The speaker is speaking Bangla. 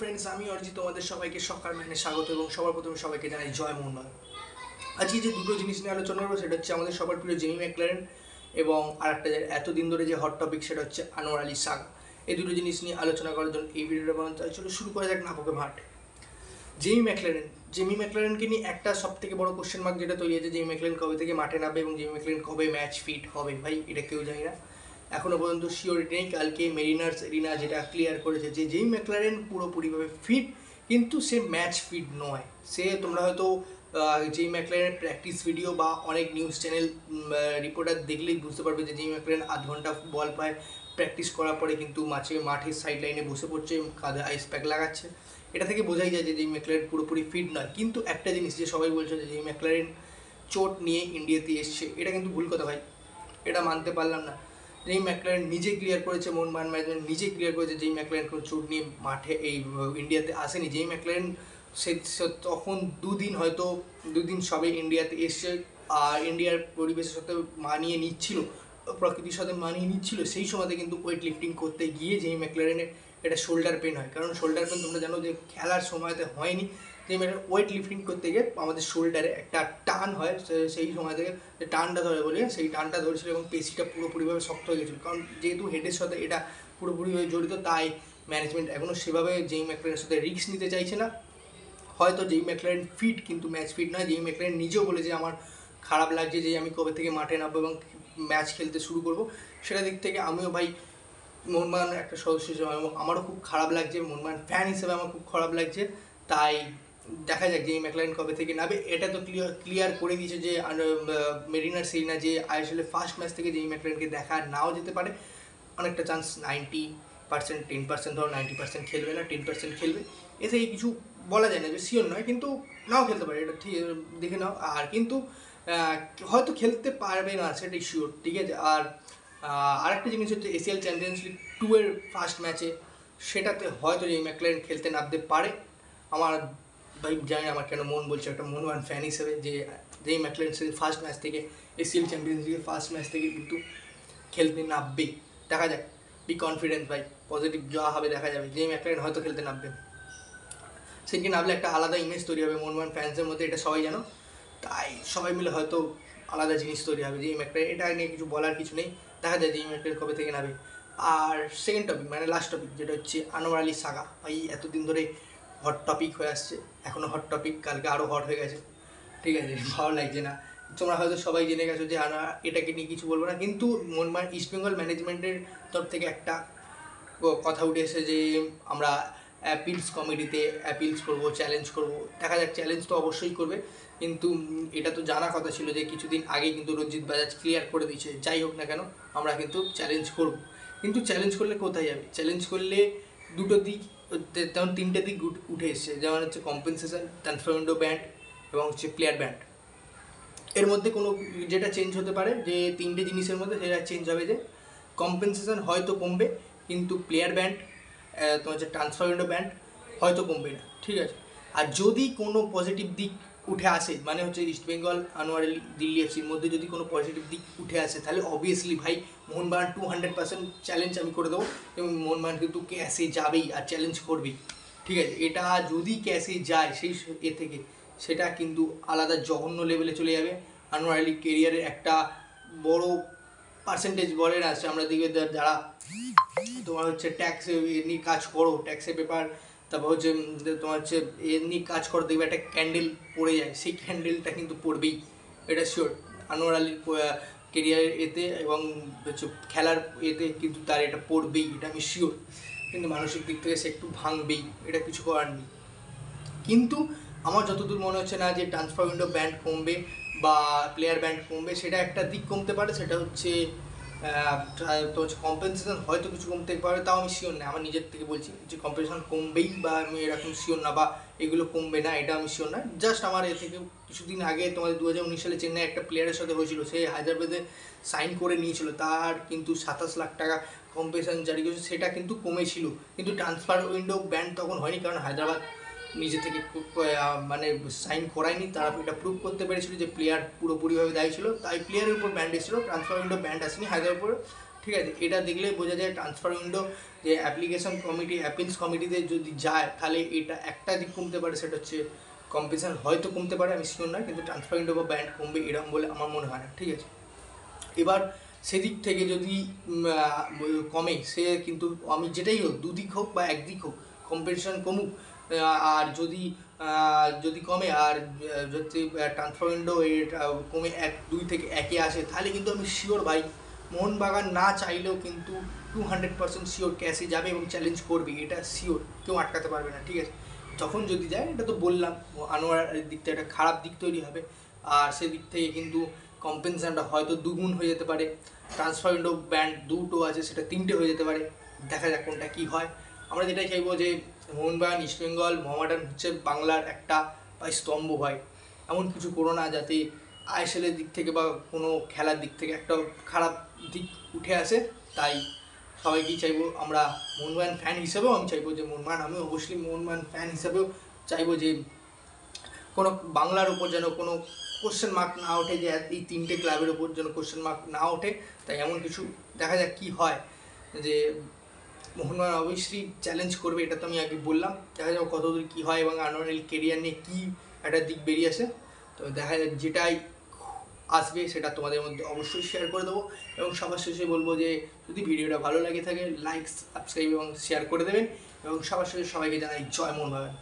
ফ্রেন্ডস, আমি অরিজিৎ তোমাদের সবাইকে সকাল ম্যানে স্বাগত এবং সবার প্রথমে সবাইকে জানাই জয় মোহনবাগান। আজকে যে দুটো জিনিস নিয়ে আলোচনা করবো সেটা হচ্ছে আমাদের সবার প্রিয় জেমি ম্যাকলারেন এবং আরেকটা এতদিন ধরে যে হট টপিক সেটা হচ্ছে আনোয়ার আলী সাগা। এই দুটো জিনিস নিয়ে আলোচনা করার জন্য এই ভিডিওটা বানাতে হয়। চলো শুরু করা যাক নাপকে ভাট। জেমি ম্যাকলারেনকে নিয়ে একটা সব থেকে বড় কোশ্চেন মার্ক যেটা তৈরি হয়েছে, জেমি ম্যাকলারেন কবে থেকে মাঠে নামবে এবং জেমি ম্যাকলারেন কবে ম্যাচ ফিট হবে, ভাই এটা কেউ জানি না। এখনও পর্যন্ত শিওরিটি নেই। কালকে মেরিনার্স এরিনা যেটা ক্লিয়ার করেছে যে জেমি ম্যাকলারেন পুরোপুরিভাবে ফিট, কিন্তু সে ম্যাচ ফিট নয়। সে তোমরা হয়তো জেমি ম্যাকলারেনের প্র্যাকটিস ভিডিও বা অনেক নিউজ চ্যানেল রিপোর্টার দেখলেই বুঝতে পারবে যে জেমি ম্যাকলারেন আধ ঘন্টা বল পায়, প্র্যাকটিস করার পরে কিন্তু মাঠের সাইড লাইনে বসে পড়ছে, কাঁধে আইস প্যাক লাগাচ্ছে। এটা থেকে বোঝাই যায় যে জেমি ম্যাকলারেন পুরোপুরি ফিট নয়। কিন্তু একটা জিনিস যে সবাই বলছে যে জেমি ম্যাকলারেন চোট নিয়ে ইন্ডিয়াতে এসছে, এটা কিন্তু ভুল কথা ভাই, এটা মানতে পারলাম না। জেমি ম্যাকলারেন নিজে ক্লিয়ার করেছে, মোহনবাগান ম্যানেজমেন্ট নিজে ক্লিয়ার করেছে জেমি ম্যাকলারেন কোনো চোট নিয়ে মাঠে এই ইন্ডিয়াতে আসেনি। জেমি ম্যাকলারেন সে তখন দুদিন সবে ইন্ডিয়াতে এসছে আর ইন্ডিয়ার পরিবেশের সাথে মানিয়ে নিচ্ছিল, প্রকৃতির সাথে মানিয়ে নিচ্ছিল। সেই সময়তে কিন্তু ওয়েট লিফটিং করতে গিয়ে জেমি ম্যাকলারেনের এটা শোল্ডার পেন হয়। কারণ শোল্ডার পেন তোমরা জানো যে খেলার সময়তে হয়নি, যে ওয়েট লিফটিং করতে গিয়ে আমাদের শোল্ডারে একটা টান হয়, সেই সময় থেকে যে টানটা ধরে বলে সেই টানটা ধরেছিল এবং পেশিটা পুরোপুরিভাবে শক্ত হয়ে গেছিলো। কারণ যেহেতু হেডের সাথে এটা পুরোপুরিভাবে জড়িত, তাই ম্যানেজমেন্ট এখনও সেভাবে জেমি ম্যাকলারেনের সাথে রিস্ক নিতে চাইছে না। হয়তো জেমি ম্যাকলারেন ফিট কিন্তু ম্যাচ ফিট নয়। জেমি ম্যাকলারেন নিজেও বলেছে আমার খারাপ লাগছে যে আমি কবে থেকে মাঠে নামবো এবং ম্যাচ খেলতে শুরু করব। সেটা দিক থেকে আমিও ভাই মোহনবাগানের একটা সদস্য হিসেবে আমারও খুব খারাপ লাগছে, মোহনবাগান ফ্যান হিসেবে আমার খুব খারাপ লাগছে। তাই দেখা যাক জেমি ম্যাকলারেন কবে থেকে নামবে। এটা তো ক্লিয়ার করে দিয়েছে যে মেরিনার্স এরিনা যে আইএসএলের ফার্স্ট ম্যাচ থেকে জেমি ম্যাকলারেনকে দেখা নাও যেতে পারে। অনেকটা চান্স 90%, 10% ধরো 90% খেলবে না, 10% খেলবে। এ থেকে কিছু বলা যায় না, যে শিওর নয়, কিন্তু নাও খেলতে পারে, এটা ঠিক দেখে নাও। আর কিন্তু হয়তো খেলতে পারবে না সেটাই শিওর, ঠিক আছে। আর আরেকটা জিনিস হচ্ছে এশিয়াল চ্যাম্পিয়ন্স লিগ 2 এর ফার্স্ট ম্যাচে, সেটাতে হয়তো জেমি ম্যাকলারেন খেলতে নামতে পারে। আমার ভাই জানি আমার কেন মন বলছে একটা মোহনবাগান ফ্যান হিসেবে যে জেমি ম্যাকলারেন ফার্স্ট ম্যাচ থেকে, এশিয়াল চ্যাম্পিয়ন্স লিগের ফার্স্ট ম্যাচ থেকে কিন্তু খেলতে নামবে। দেখা যাক, বি কনফিডেন্স ভাই, পজিটিভ যা হবে দেখা যাবে। জেমি ম্যাকলারেন হয়তো খেলতে নামবে, সেদিকে নামলে একটা আলাদা ইমেজ তৈরি হবে মোহনবাগান ফ্যান্সের মধ্যে, এটা সবাই জানো। তাই সবাই মিলে হয়তো আলাদা জিনিস তৈরি হবে। জেমি ম্যাকলারেন এটা নিয়ে কিছু বলার কিছু নেই, দেখা যায় জেমি ম্যাকলারেন কবে থেকে নামবে। আর সেকেন্ড টপিক মানে লাস্ট টপিক যেটা হচ্ছে আনোয়ার আলী সাগা। ভাই এতদিন ধরে হট টপিক হয়ে আসছে, এখনও হট টপিক, কালকে আরও হট হয়ে গেছে, ঠিক আছে, ভালো লাগছে না। তোমরা হয়তো সবাই জেনে গেছো যে এটাকে নিয়ে কিছু বলবো না, কিন্তু মোহনবাগান ইস্টবেঙ্গল ম্যানেজমেন্টের তরফ থেকে একটা কথা উঠে এসে যে আমরা অ্যাপিলস কমিটিতে অ্যাপিলস করবো, চ্যালেঞ্জ করবো। দেখা যাক, চ্যালেঞ্জ তো অবশ্যই করবে, কিন্তু এটা তো জানা কথা ছিল যে কিছুদিন আগেই কিন্তু রঞ্জিত বাজাজ ক্লিয়ার করে দিয়েছে, যাই হোক না কেন আমরা কিন্তু চ্যালেঞ্জ করব। কিন্তু চ্যালেঞ্জ করলে কোথায় যাবে? চ্যালেঞ্জ করলে দুটো দিক, তেমন তিনটে দিক উঠে এসছে, যেমন হচ্ছে কম্পেনসেশন, ট্রান্সফার উইন্ডো ব্যান্ড এবং হচ্ছে প্লেয়ার ব্যান্ড। এর মধ্যে কোনো যেটা চেঞ্জ হতে পারে, যে তিনটে জিনিসের মধ্যে সেটা চেঞ্জ হবে, যে কম্পেনসেশন হয়তো কমবে, কিন্তু প্লেয়ার ব্যান্ড তোমার হচ্ছে ট্রান্সফার উইন্ডো ব্যান্ড হয়তো কমবে না, ঠিক আছে। আর যদি কোনো পজিটিভ দিক উঠে আসে, মানে হচ্ছে ইস্টবেঙ্গল আনোয়ার আলী দিল্লি এফসির মধ্যে যদি কোনো পজিটিভ দিক উঠে আসে, তাহলে অবভিয়াসলি ভাই মোহনবাগান 200% চ্যালেঞ্জ আমি করে দেবো এবং মোহনবাগান কিন্তু ক্যাশে যাবেই আর চ্যালেঞ্জ করবেই, ঠিক আছে। এটা যদি ক্যাশে যায় সেই থেকে, সেটা কিন্তু আলাদা জঘন্য লেভেলে চলে যাবে। আনোয়ার আলী কেরিয়ারের একটা বড় পার্সেন্টেজ বলে না, আমরা দিকে যারা তোমার হচ্ছে ট্যাক্স নিয়ে কাজ করো, ট্যাক্সের পেপার, তারপর হচ্ছে তোমার হচ্ছে নিয়ে কাজ করো, দেখবে একটা ক্যান্ডেল পড়ে যায়, সেই ক্যান্ডেলটা কিন্তু পড়বেই, এটা শিওর। আনোয়ার আলীর কেরিয়ারের এতে এবং হচ্ছে খেলার এতে কিন্তু তার এটা পড়বেই, এটা আমি শিওর। কিন্তু মানসিক দিক থেকে সে একটু ভাঙবেই, এটা কিছু করার নেই। কিন্তু আমার যতদূর মনে হচ্ছে না যে ট্রান্সফার উইন্ডো ব্যান্ড কমবে বা প্লেয়ার ব্যান্ড কমবে, সেটা একটা দিক কমতে পারে, সেটা হচ্ছে তো হচ্ছে কম্পেনসেশন হয়তো কিছু কমতে পারে, তাও আমি শিওর না। আমার নিজের থেকে বলছি যে কম্পেনসেশন কমবেই বা আমি এরকম শিওর না, বা এগুলো কমবে না, এটা আমি শিওর না। জাস্ট আমার এ থেকে কিছুদিন আগে তোমাদের 2019 সালে চেন্নাই একটা প্লেয়ারের সাথে হয়েছিল, সে হায়দ্রাবাদে সাইন করে নিয়েছিল, তার কিন্তু 27 লাখ টাকা কম্পেনসেশন জারি করেছে, সেটা কিন্তু কমেছিল। কিন্তু ট্রান্সফার উইন্ডো ব্যান্ড তখন হয়নি, কারণ হায়দ্রাবাদ নিজে থেকে মানে সাইন করায়নি, তারা এটা প্রুভ করতে পেরেছিল যে প্লেয়ার পুরোপুরিভাবে দায়ী ছিল, তাই প্লেয়ারের উপর ব্যান্ড এসেছিলো, ট্রান্সফার উইন্ডো ব্যান্ড আসেনি হায়দ্রাবাদের উপরে, ঠিক আছে, এটা দেখলে বোঝা যায় ট্রান্সফার উইন্ডো যে অ্যাপ্লিকেশন কমিটি অ্যাপিলস কমিটিতে যদি যায় তাহলে এটা একটা দিক কমতে পারে, সেটা হচ্ছে কম্পিটিশন হয়তো কমতে পারে, আমি শিওর না, কিন্তু ট্রান্সফার উইন্ডো বা ব্যান্ড কমবে এরকম বলে আমার মনে হয় না। ঠিক আছে, এবার সেদিক থেকে যদি কমে, সে কিন্তু আমি যেটাই হোক, দুদিক হোক বা একদিক হোক, কম্পিটিশন কমুক, আর যদি যদি কমে আর যদি ট্রান্সফার উইন্ডো কমে 1-2 থেকে 1-এ আসে, তাহলে কিন্তু আমি শিওর ভাই মোহনবাগান না চাইলেও কিন্তু 200% শিওর ক্যাশে যাবে এবং চ্যালেঞ্জ করবে, এটা শিওর, কেউ আটকাতে পারবে না। ঠিক আছে, যখন যদি যায়, এটা তো বললাম আনোয়ারের দিক থেকে একটা খারাপ দিক তৈরি হবে, আর সেদিক থেকে কিন্তু কম্পেনসেশনটা হয়তো দুগুণ হয়ে যেতে পারে, ট্রান্সফার উইন্ডো ব্যান্ড দুটো আছে সেটা 3টে হয়ে যেতে পারে, দেখা যাক কোনটা কী হয়। আমরা যেটাই চাইবো যে মোহনবাগান, ইস্টবেঙ্গল, মোহামেডান হচ্ছে বাংলার একটা স্তম্ভ হয়, এমন কিছু করো না যাতে আইএসএলের দিক থেকে বা কোনো খেলার দিক থেকে একটা খারাপ দিক উঠে আসে। তাই সবাইকেই চাইবো, আমরা মোহনবাগান ফ্যান হিসেবেও আমি চাইবো যে আমি অবশ্যই মোহনবাগান ফ্যান হিসেবেও চাইবো যে কোনো বাংলার ওপর যেন কোনো কোশ্চেন মার্ক না ওঠে, যে এই 3টে ক্লাবের ওপর যেন কোশ্চেন মার্ক না ওঠে। তাই এমন কিছু দেখা যাক কী হয়, যে মোহনবাগান অবশ্যই চ্যালেঞ্জ করবে, এটা তো আমি আগে বললাম, দেখা যাক কতদূর কী হয় এবং আনোয়ারের কেরিয়ার নিয়ে কী একটা দিক বেরিয়ে আসে। তো দেখা যাক, যেটাই আসবে সেটা তোমাদের মধ্যে অবশ্যই শেয়ার করে দেবো। এবং সবার শেষে বলবো যে যদি ভিডিওটা ভালো লাগে থাকে, লাইক, সাবস্ক্রাইব এবং শেয়ার করে দেবেন। এবং সবার শেষে সবাইকে জানাই জয় মোহনবাগান।